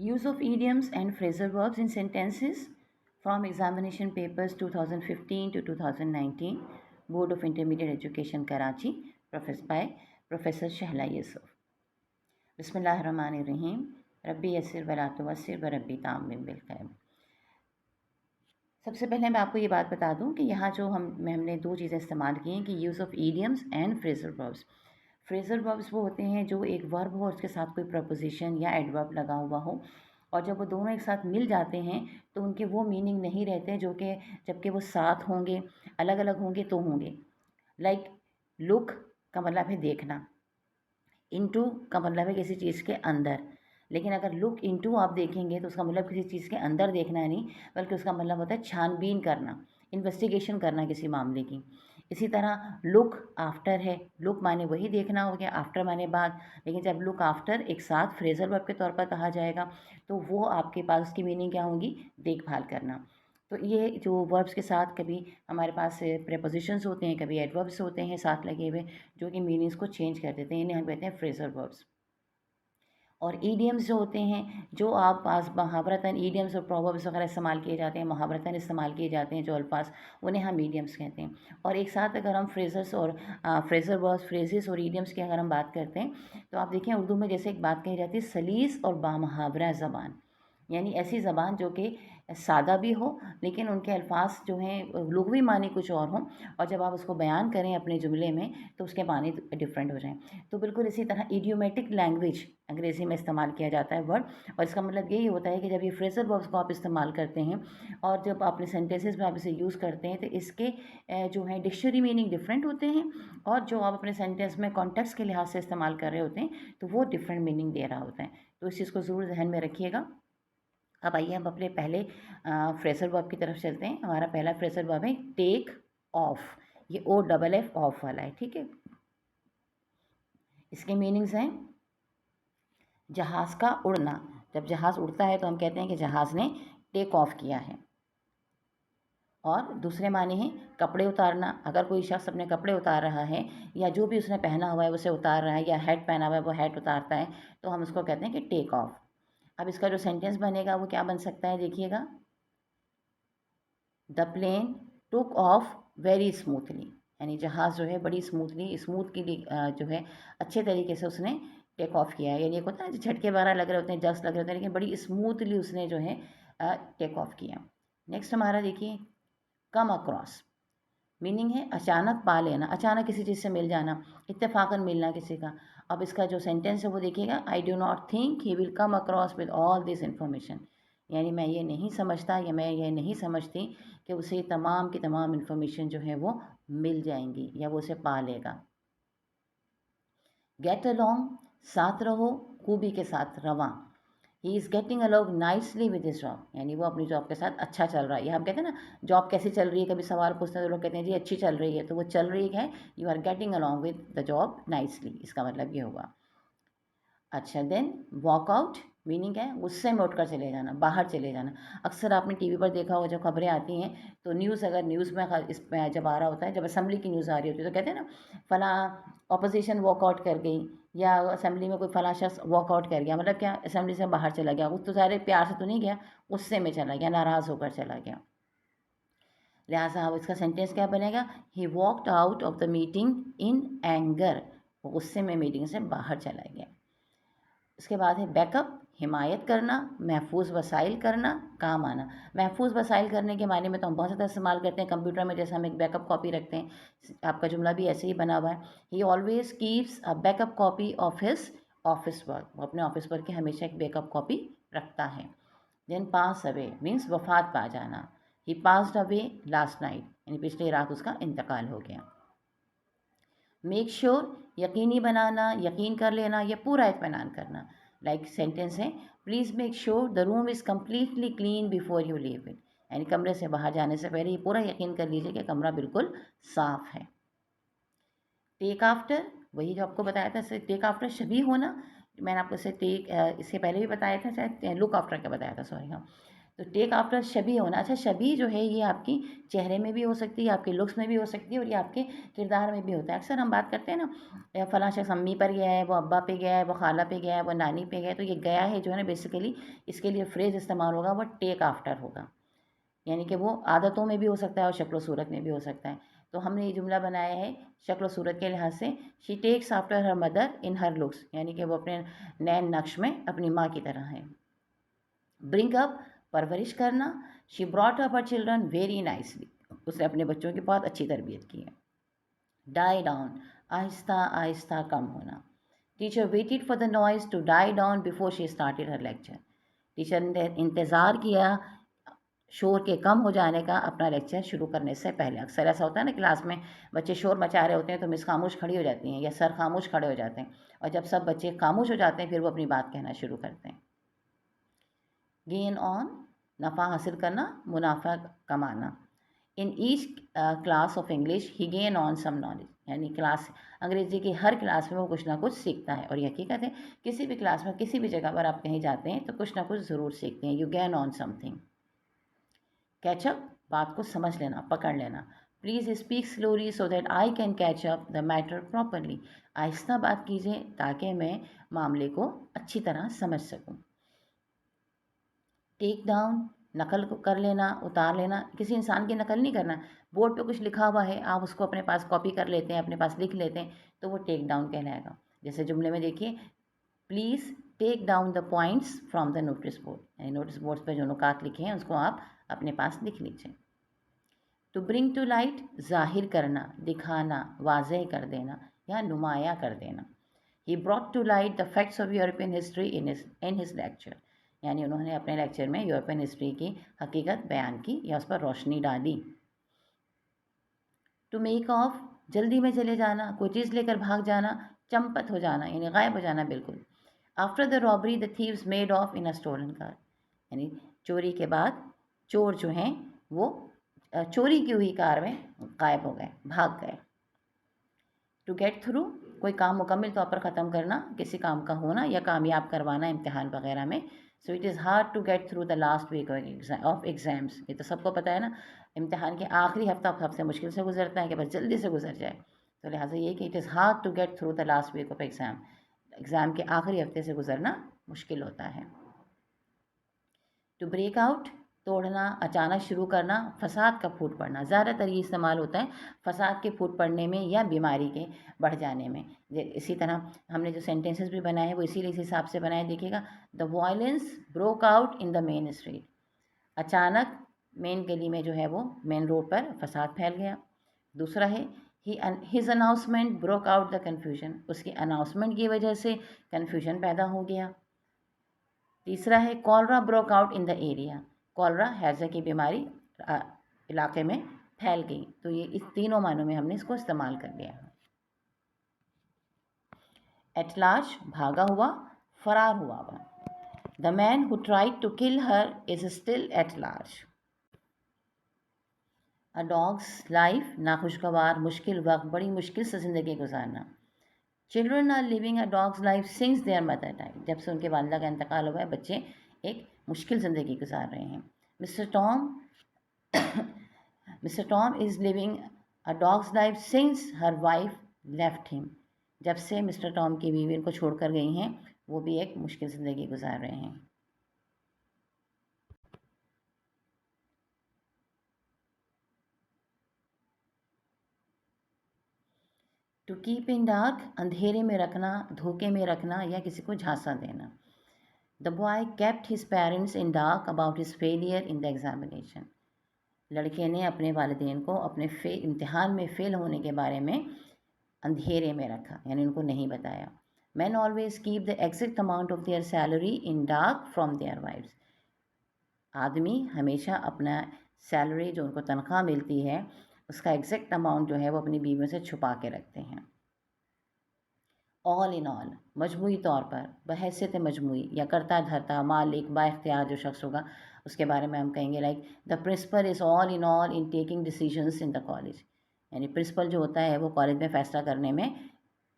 Use of idioms and phrasal verbs in sentences from examination papers 2015 to 2019, Board of Intermediate Education, Karachi, Professor Shahla Yusuf. बिस्मिल्लाहिर्रहमानिर्रहीम, रब्बी यस्सिर वला तुअस्सिर व रब्बी ताम्मिम bill खैर। सबसे पहले मैं आपको ये बात बता दूं कि यहाँ जो हमने दो चीज़ें इस्तेमाल की हैं कि use of idioms and phrasal verbs. Phrasal verbs वो होते हैं जो एक वर्ब हो और उसके साथ कोई प्रपोजिशन या एडवर्ब लगा हुआ हो, और जब वो दोनों एक साथ मिल जाते हैं तो उनके वो मीनिंग नहीं रहते जो कि जबकि वो साथ होंगे, अलग अलग होंगे तो होंगे। लाइक लुक का मतलब है देखना, इनटू का मतलब है किसी चीज़ के अंदर। लेकिन अगर लुक इनटू आप देखेंगे तो उसका मतलब किसी चीज़ के अंदर देखना नहीं, बल्कि उसका मतलब होता है छानबीन करना, इन्वेस्टिगेशन करना किसी मामले की। इसी तरह लुक आफ्टर है, लुक माने वही देखना हो गया, आफ्टर माने बाद। लेकिन जब लुक आफ्टर एक साथ फ्रेजल वर्ब के तौर पर कहा जाएगा तो वो आपके पास उसकी मीनिंग क्या होगी, देखभाल करना। तो ये जो वर्ब्स के साथ कभी हमारे पास प्रेपोजिशंस होते हैं, कभी एडवर्ब्स होते हैं साथ लगे हुए, जो कि मीनिंग्स को चेंज कर देते हैं, इन्हें हम कहते हैं फ्रेजल वर्ब्स। और ईडियम्स जो होते हैं, जो आप पास मुहावरतन ईडियम्स और प्रोवर्ब्स वगैरह इस्तेमाल किए जाते हैं, मुहावरतन इस्तेमाल किए जाते हैं जो अल्फाज, उन्हें हम ईडियम्स कहते हैं। और एक साथ अगर हम फ्रेजर्स और फ्रेजल वर्ब्स, फ्रेजेस और ईडियम्स की अगर हम बात करते हैं तो आप देखिए उर्दू में जैसे एक बात कही जाती है, सलीस और बामुहावरा ज़बान, यानी ऐसी ज़बान जो कि सादा भी हो लेकिन उनके अल्फाज जो हैं लुग़वी मानी कुछ और हों, और जब आप उसको बयान करें अपने जुमले में तो उसके मानी डिफरेंट हो जाएं। तो बिल्कुल इसी तरह इडियोमेटिक लैंग्वेज अंग्रेज़ी में इस्तेमाल किया जाता है वर्ड, और इसका मतलब यही होता है कि जब ये फ्रेजल वर्ब्स को आप इस्तेमाल करते हैं और जब अपने सेंटेंसेस में आप इसे यूज़ करते हैं तो इसके जो है डिक्शनरी मीनिंग डिफरेंट होते हैं, और जो आप अपने सेंटेंस में कॉन्टेक्स्ट के लिहाज से इस्तेमाल कर रहे होते हैं तो वो डिफरेंट मीनिंग दे रहा होता है। तो इस चीज़ को ज़रूर ध्यान में रखिएगा। अब आइए हम अपने पहले फ्रेजल वर्ब की तरफ चलते हैं। हमारा पहला फ्रेजल वर्ब है टेक ऑफ। ये OFF ऑफ वाला है, ठीक है। इसके मीनिंग्स हैं जहाज़ का उड़ना। जब जहाज़ उड़ता है तो हम कहते हैं कि जहाज़ ने टेक ऑफ किया है। और दूसरे माने हैं कपड़े उतारना। अगर कोई शख्स अपने कपड़े उतार रहा है या जो भी उसने पहना हुआ है उसे उतार रहा है, या हैट पहना हुआ है वो हैट उतारता है, तो हम उसको कहते हैं कि टेक ऑफ। अब इसका जो सेंटेंस बनेगा वो क्या बन सकता है, देखिएगा। The plane took off very smoothly, यानी जहाज़ जो है बड़ी स्मूथ की जो है अच्छे तरीके से उसने टेक ऑफ किया है। यानी एक होता है जो झटके वगैरह लग रहे होते हैं, जस्ट लग रहे होते हैं, लेकिन बड़ी स्मूथली उसने जो है टेक ऑफ किया। नेक्स्ट हमारा देखिए कम अक्रॉस। मीनिंग है अचानक पा लेना, अचानक किसी चीज़ से मिल जाना, इत्तेफाकन मिलना किसी का। अब इसका जो सेंटेंस है वो देखिएगा, I do not think he will come across with all this information. यानी मैं ये नहीं समझता या मैं ये नहीं समझती कि उसे तमाम की तमाम इन्फॉर्मेशन जो है वो मिल जाएंगी या वो उसे पा लेगा। गेट अलॉन्ग, साथ रहो, खूबी के साथ रवां। He is getting along nicely with his job, यानी वो अपनी जॉब के साथ अच्छा चल रहा है। या हम कहते हैं ना जॉब कैसी चल रही है, कभी सवाल पूछते हैं तो लोग कहते हैं जी अच्छी चल रही है, तो वो चल रही है, you are getting along with the job nicely, इसका मतलब ये होगा। अच्छा देन वॉकआउट, मीनिंग है गुस्से में उठकर चले जाना, बाहर चले जाना। अक्सर आपने टीवी पर देखा होगा जब खबरें आती हैं तो न्यूज़, अगर न्यूज़ में इसमें जब आ रहा होता है, जब असेंबली की न्यूज़ आ रही होती है तो कहते हैं ना फला अपोजिशन वॉकआउट कर गई, या असेंबली में कोई फला शख्स वॉकआउट कर गया, मतलब क्या, असेंबली से बाहर चला गया। वो तो सारे प्यार से तो नहीं गया, गुस्से में चला गया, नाराज़ होकर चला गया। लिहाजा अब इसका सेंटेंस क्या बनेगा, he walked out of the meeting in anger, वो गुस्से में मीटिंग से बाहर चला गया। इसके बाद है बैकअप, हिमायत करना, महफूज वसाइल करना, काम आना। महफूज वसाइल करने के मायने में तो हम बहुत ज़्यादा इस्तेमाल करते हैं कंप्यूटर में, जैसे हम एक बैकअप कॉपी रखते हैं, आपका जुमला भी ऐसे ही बना हुआ है। ही always keeps a backup copy of his office work, वो अपने ऑफिस वर्क की हमेशा एक बैकअप कॉपी रखता है। देन पास अवे मीन्स वफात पा जाना। ही पास्ड अवे लास्ट नाइट, यानी पिछली रात उसका इंतकाल हो गया। मेक श्योर, यकीनी बनाना, यकीन कर लेना या पूरा इत्मीनान करना। लाइक सेंटेंस है, please make sure the room is completely clean before you leave it, यानी कमरे से बाहर जाने से पहले ये पूरा यकीन कर लीजिए कि कमरा बिल्कुल साफ़ है। टेक आफ्टर, वही जो आपको बताया था, टेक आफ्टर शबीह होना। मैंने आपको इसे इसके पहले भी बताया था, शायद लुक आफ्टर का बताया था, सॉरी हाँ। तो टेक आफ्टर शबी होना। अच्छा, शबी जो है ये आपकी चेहरे में भी हो सकती है, आपके लुक्स में भी हो सकती है, और ये आपके किरदार में भी होता है। अक्सर हम बात करते हैं ना, फलां शख्स अम्मी पर गया है, वो अब्बा पे गया है, वो खाला पे गया है, वो नानी पे गया है, तो ये गया है जो है ना, बेसिकली इसके लिए फ्रेज़ इस्तेमाल होगा वो टेक आफ्टर होगा। यानी कि वो आदतों में भी हो सकता है और शक्ल सूरत में भी हो सकता है। तो हमने ये जुमला बनाया है शक्ल सूरत के लिहाज से, she takes after her mother in her looks, यानी कि वो अपने नैन नक्श में अपनी माँ की तरह है। ब्रिंग अप, परवरिश करना। She brought up her children very nicely, उसने अपने बच्चों की बहुत अच्छी तरबियत की है। डाई डाउन, आहिस्ता आहिस्ता कम होना। Teacher waited for the noise to die down before she started her lecture, teacher ने इंतज़ार किया शोर के कम हो जाने का अपना लेक्चर शुरू करने से पहले। अक्सर ऐसा होता है ना, क्लास में बच्चे शोर मचा रहे होते हैं तो मिस खामोश खड़ी हो जाती हैं या सर खामोश खड़े हो जाते हैं, और जब सब बच्चे खामोश हो जाते हैं फिर वो अपनी बात कहना शुरू करते हैं। गेन ऑन, नफ़ा हासिल करना, मुनाफा कमाना। In each class of English he gain on some knowledge, यानी क्लास अंग्रेज़ी की हर क्लास में वो कुछ ना कुछ सीखता है। और ये हकीकत है, किसी भी क्लास में किसी भी जगह पर आप कहीं जाते हैं तो कुछ ना कुछ ज़रूर सीखते हैं। You gain on something. Catch up, बात को समझ लेना, पकड़ लेना। Please speak slowly so that I can catch up the matter properly, आहिस्ता बात कीजिए ताकि मैं मामले को अच्छी तरह समझ सकूं। टेक डाउन, नकल को कर लेना, उतार लेना। किसी इंसान की नकल नहीं करना, बोर्ड पे कुछ लिखा हुआ है, आप उसको अपने पास कॉपी कर लेते हैं, अपने पास लिख लेते हैं, तो वो टेक डाउन कहलाएगा। जैसे जुमले में देखिए, please take down the points from the notice board, यानी नोटिस बोर्ड पर जो नुकात लिखे हैं उसको आप अपने पास लिख लीजिए। टू ब्रिंग टू लाइट, ज़ाहिर करना, दिखाना, वाज़ेह कर देना या नुमाया कर देना। He brought to light the facts of European history in his lecture, यानी उन्होंने अपने लेक्चर में यूरोपियन हिस्ट्री की हकीकत बयान की या उस पर रोशनी डाली। टू मेक ऑफ, जल्दी में चले जाना, कोई चीज़ लेकर भाग जाना, चंपत हो जाना यानी गायब हो जाना बिल्कुल। After the robbery the thieves made off in a stolen car, यानी चोरी के बाद चोर जो हैं वो चोरी की हुई कार में गायब हो गए, भाग गए। टू गेट थ्रू, कोई काम मुकम्मल तौर पर ख़त्म करना, किसी काम का होना या कामयाब करवाना इम्तिहान वगैरह में। So it is hard to get through the last week of exams, ये तो सबको पता है ना, इम्तिहान के आखिरी हफ्ता सबसे मुश्किल से गुजरता है कि बस जल्दी से गुजर जाए। तो लिहाजा ये कि it is hard to get through the last week of exam, exam के आखिरी हफ्ते से गुजरना मुश्किल होता है। टू ब्रेक आउट, तोड़ना, अचानक शुरू करना, फसाद का फूट पड़ना, ज़्यादातर ये इस्तेमाल होता है फसाद के फूट पड़ने में या बीमारी के बढ़ जाने में। इसी तरह हमने जो सेंटेंसेस भी बनाए हैं वो इसीलिए इस हिसाब से बनाए, देखिएगा। The violence broke out in the main street, अचानक मेन गली में जो है वो मेन रोड पर फसाद फैल गया। दूसरा है his announcement broke out the confusion, उसकी अनाउंसमेंट की वजह से कन्फ्यूजन पैदा हो गया। तीसरा है cholera broke out in the area, cholera हैज़ा की बीमारी इलाके में फैल गई। तो ये इस तीनों मानों में हमने इसको इस्तेमाल कर लिया है। एट लार्ज, भागा हुआ, फरार हुआ हुआ। The man who tried to kill her is still at large. A dog's life, नाखुशगवार, मुश्किल वक्त, बड़ी मुश्किल से ज़िंदगी गुजारना। Children are living a dog's life since their mother time, जब से उनके वालिदा का इंतकाल हुआ है बच्चे एक मुश्किल ज़िंदगी गुजार रहे हैं। Mister Tom mister Tom is living a dog's life since her wife left him, जब से मिस्टर टॉम की बीवी उनको छोड़कर गई हैं वो भी एक मुश्किल ज़िंदगी गुजार रहे हैं। टू कीप इन डार्क, अंधेरे में रखना, धोखे में रखना या किसी को झांसा देना। The boy kept his parents in dark about his failure in the examination, लड़के ने अपने वालिदैन को अपने इम्तिहान में फ़ेल होने के बारे में अंधेरे में रखा, यानी उनको नहीं बताया। Man always keep the exact amount of their salary in dark from their wives, आदमी हमेशा अपना सैलरी जो उनको तनख्वाह मिलती है उसका एग्जैक्ट अमाउंट जो है वो अपनी बीवियों से छुपा के रखते हैं। ऑल इन ऑल, मजमूई तौर पर, बहैसियत मजमूई या करता धरता मालिक बाख्तियार जो शख्स होगा उसके बारे में हम कहेंगे like the principal is all in taking decisions in the college, यानी प्रिंसिपल जो होता है वो कॉलेज में फ़ैसला करने में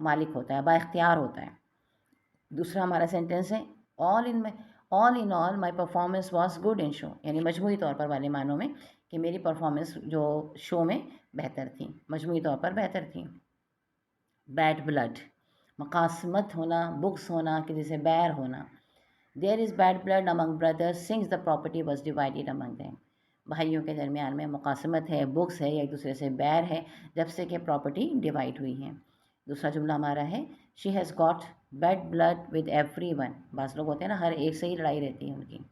मालिक होता है, बाख्तियार होता है। दूसरा हमारा सेंटेंस है all in all in all my performance was good in show, यानी मजमूई तौर पर वाले मानों में कि मेरी परफॉर्मेंस जो शो में बेहतर थी, मजमूई तौर पर बेहतर थी। बैड ब्लड, मकासमत होना, बुक्स होना, किसी से बैर होना। There is bad blood among brothers since the property was divided among them. भाइयों के दरमियान में मुकासमत है, बुक्स है, या एक दूसरे से बैर है जब से कि प्रॉपर्टी डिवाइड हुई है। दूसरा जुमला हमारा है she has got bad blood with every one. बास लोग होते हैं ना, हर एक से ही लड़ाई रहती है उनकी।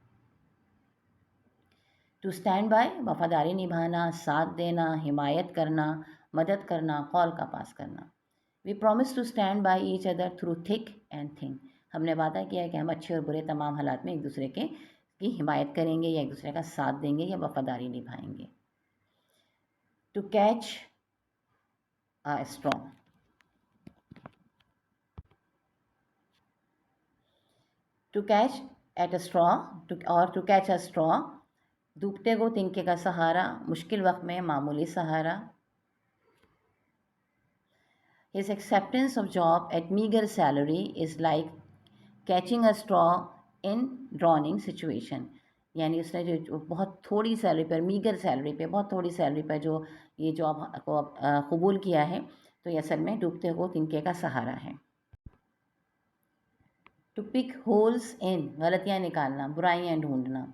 टू स्टैंड बाय, वफादारी निभाना, साथ देना, हिमायत करना, मदद करना, कॉल का पास करना। We promise to stand by each other through thick and thin. हमने वादा किया है कि हम अच्छे और बुरे तमाम हालात में एक दूसरे के की हिमायत करेंगे या एक दूसरे का साथ देंगे या वफादारी निभाएंगे। To catch a straw, to catch at a straw, और टू कैच अ स्ट्रॉ, डूबते को तिनके का सहारा, मुश्किल वक्त में मामूली सहारा। His acceptance of job at meager salary is like catching a straw in drowning situation। यानी उसने जो बहुत थोड़ी सैलरी पर, मीगर सैलरी पे, बहुत थोड़ी सैलरी पर जो ये जॉब को कबूल किया है, तो ये असल में डूबते को तिनके का सहारा है। टू पिक होल्स इन, गलतियाँ निकालना, बुराइयाँ ढूंढना।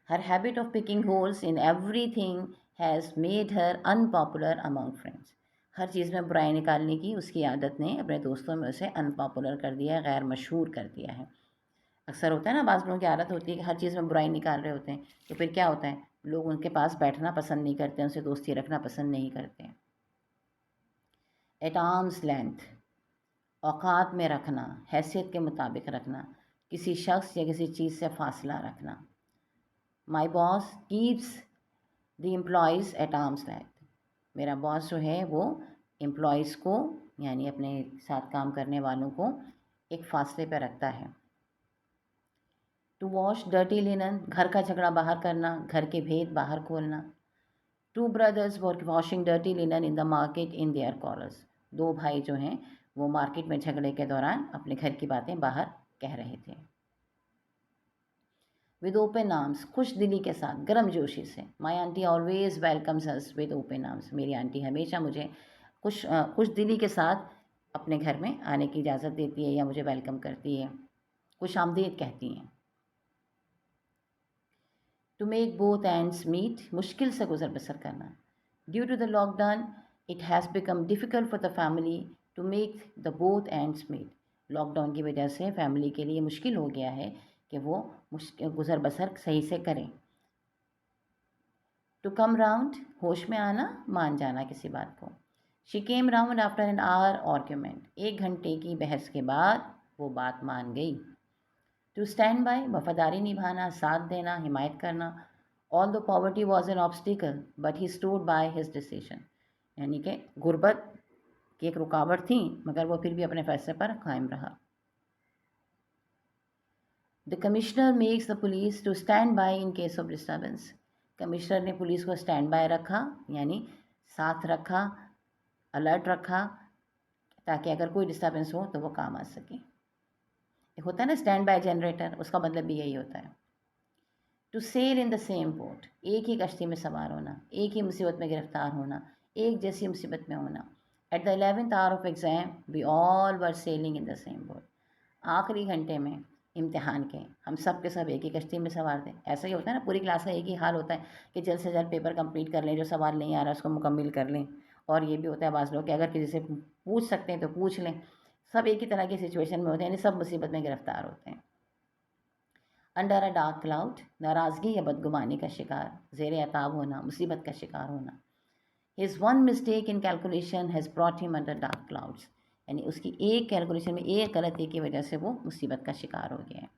Her habit of picking holes in everything has made her unpopular among friends. हर चीज़ में बुराई निकालने की उसकी आदत ने अपने दोस्तों में उसे अनपॉपुलर कर दिया है, गैर मशहूर कर दिया है। अक्सर होता है ना, बाज़ लोगों की आदत होती है कि हर चीज़ में बुराई निकाल रहे होते हैं, तो फिर क्या होता है, लोग उनके पास बैठना पसंद नहीं करते, उनसे दोस्ती रखना पसंद नहीं करते। एट आर्म्स लेंथ, औकात में रखना, हैसियत के मुताबिक रखना, किसी शख्स या किसी चीज़ से फासला रखना। My boss keeps the employees at arms length. मेरा बॉस जो है वो एम्प्लॉयज़ को, यानी अपने साथ काम करने वालों को एक फासले पर रखता है। टू वॉश डर्टी लिनन, घर का झगड़ा बाहर करना, घर के भेद बाहर खोलना। Two brothers were washing dirty linen in the market in their collars. दो भाई जो हैं वो मार्केट में झगड़े के दौरान अपने घर की बातें बाहर कह रहे थे। विद ओपन आर्म्स, खुश दिली के साथ, गर्मजोशी से। माई aunty always welcomes us with open arms. मेरी आंटी हमेशा मुझे खुश दिली के साथ अपने घर में आने की इजाज़त देती है या मुझे वेलकम करती है, खुश आमदीद कहती हैं। To make both ends meet, मुश्किल से गुजर बसर करना। Due to the lockdown it has become difficult for the family to make the both ends meet. Lockdown की वजह से फैमिली के लिए मुश्किल हो गया है कि वो गुजर बसर सही से करें। टू कम राउंड, होश में आना, मान जाना किसी बात को। She came round after an hour argument, 1 घंटे की बहस के बाद वो बात मान गई। टू स्टैंड बाय, वफादारी निभाना, साथ देना, हिमायत करना। All the poverty was an obstacle but he stood by his decision. यानी कि गुर्बत की एक रुकावट थी मगर वो फिर भी अपने फैसले पर कायम रहा। The commissioner makes the police to stand by in case of disturbance. Commissioner ने पुलिस को स्टैंड बाय रखा, यानी साथ रखा, अलर्ट रखा, ताकि अगर कोई डिस्टर्बेंस हो तो वो काम आ सके। एक होता है ना स्टैंड बाय जनरेटर, उसका मतलब भी यही होता है। To sail in the same boat, एक ही कश्ती में सवार होना, एक ही मुसीबत में गिरफ्तार होना, एक जैसी मुसीबत में होना। At the 11th hour of exam we all were sailing in the same boat. आखिरी घंटे में इम्तिहान के हम सब के सब एक ही कश्ती में सवार थे। ऐसा ही होता है ना, पूरी क्लास का एक ही हाल होता है कि जल्द से जल्द पेपर कंप्लीट कर लें, जो सवाल नहीं आ रहा उसको मुकम्मल कर लें। और ये भी होता है बाज़ लोग कि अगर किसी से पूछ सकते हैं तो पूछ लें। सब एक ही तरह की सिचुएशन में होते हैं, यानी सब मुसीबत में गिरफ्तार होते हैं। अंडर अ डार्क क्लाउड, नाराज़गी या बदगुमानी का शिकार, ज़ेर अताब होना, मुसीबत का शिकार होना। His one mistake in calculation has brought him under dark clouds. यानी उसकी एक कैलकुलेशन में एक गलती की वजह से वो मुसीबत का शिकार हो गया है।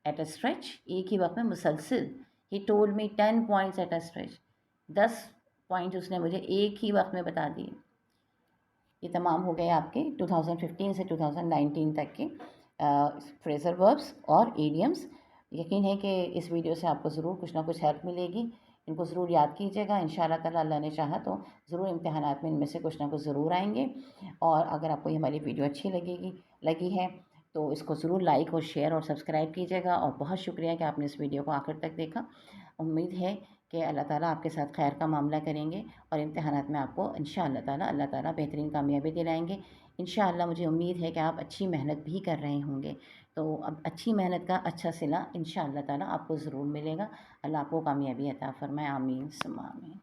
एट अ स्ट्रेच, एक ही वक्त में मुसलसिल। He told me 10 points at a stretch. 10 point उसने मुझे एक ही वक्त में बता दिए। ये तमाम हो गए आपके 2015 से 2019 तक के फ्रेजर वर्ब्स और ईडियम्स। यकीन है कि इस वीडियो से आपको ज़रूर कुछ ना कुछ हेल्प मिलेगी। इनको ज़रूर याद कीजिएगा। इंशाअल्लाह ताला अल्लाह ने चाहा तो ज़रूर इम्तिहानात में इनमें से कुछ ना कुछ ज़रूर आएंगे। और अगर आपको ये हमारी वीडियो अच्छी लगी है तो इसको ज़रूर लाइक और शेयर और सब्सक्राइब कीजिएगा और बहुत शुक्रिया कि आपने इस वीडियो को आखिर तक देखा। उम्मीद है कि अल्लाह ताला आपके साथ खैर का मामला करेंगे और इम्तिहानात में आपको इंशाअल्लाह ताला अल्लाह ताला बेहतरीन कामयाबी दिलाएँगे। इंशाअल्लाह मुझे उम्मीद है कि आप अच्छी मेहनत भी कर रहे होंगे। तो अब अच्छी मेहनत का अच्छा सिला इंशाअल्लाह ताला आपको ज़रूर मिलेगा। अल्लाह आपको कामयाबी अता फ़रमाए। आमीन सुम्मा आमीन।